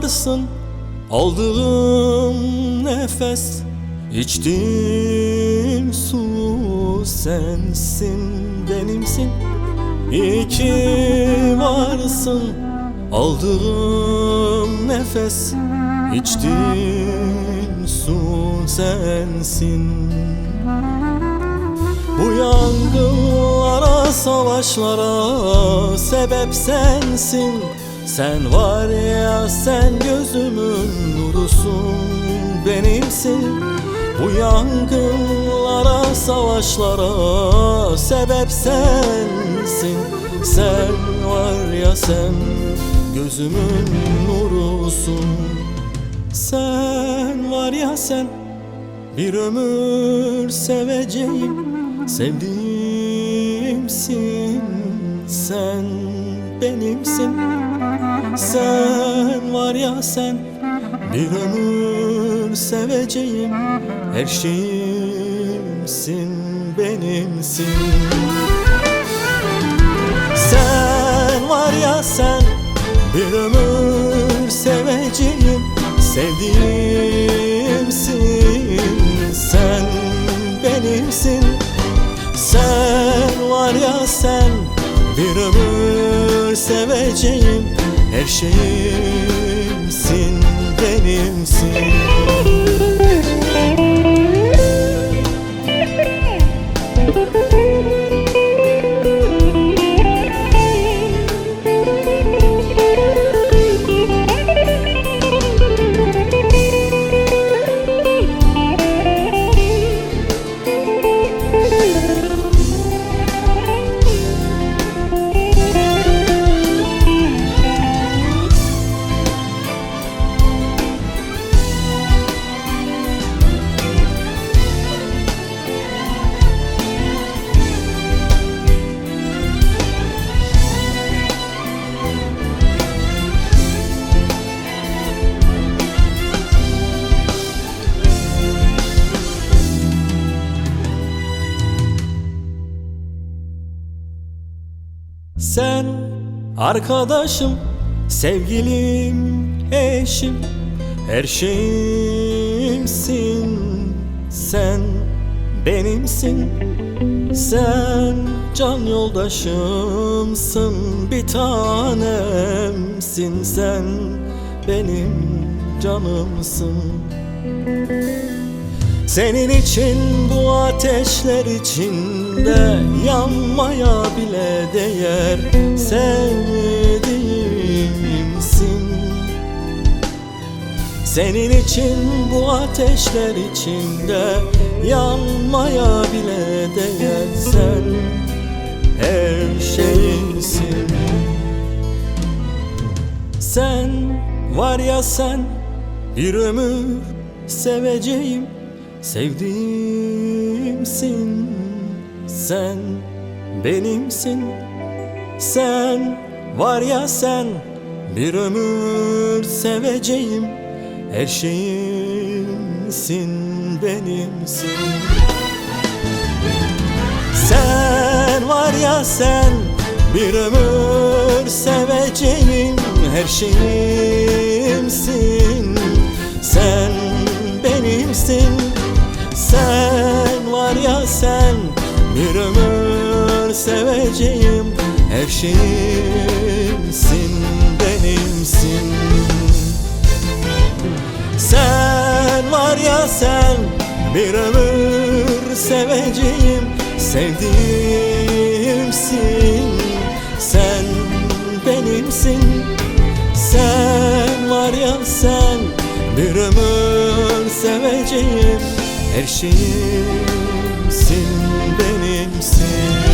varsın, aldığım nefes, içtiğim su sensin, benimsin. İyi ki varsın, aldığım nefes, içtiğim su sensin. Bu yangınlara, savaşlara sebep sensin. Sen var ya, sen gözümün nurusun, benimsin. Bu yangınlara, savaşlara sebep sensin. Sen var ya, sen gözümün nurusun. Sen var ya, sen bir ömür seveceğim, sevdiğimsin. Sen benimsin. Sen var ya, sen bir ömür seveceğim, her şeyimsin, benimsin. Sen var ya, sen bir ömür seveceğim, sevdiğimsin. Sen benimsin. Sen var ya, sen bir ömür seveceğim, her şeyimsin, benimsin. Sen arkadaşım, sevgilim, eşim, her şeyimsin. Sen benimsin. Sen can yoldaşımsın, bir tanemsin. Sen benim canımsın. Senin için bu ateşler içinde yanmaya bile değer, sevdiğimsin. Senin için bu ateşler içinde yanmaya bile değer, sen her şeyimsin. Sen var ya, sen bir ömür seveceğim, sevdiğimsin. Sen benimsin. Sen var ya, sen bir ömür seveceğim, her şeyimsin, benimsin. Sen var ya, sen bir ömür seveceğim, her şeyimsin. Sen benimsin. Sen var ya, sen bir ömür seveceğim, her şeyimsin, benimsin. Sen var ya, sen bir ömür seveceğim, sevdiğimsin. Sen benimsin. Sen var ya, sen bir ömür seveceğim, her şeyimsin, benimsin.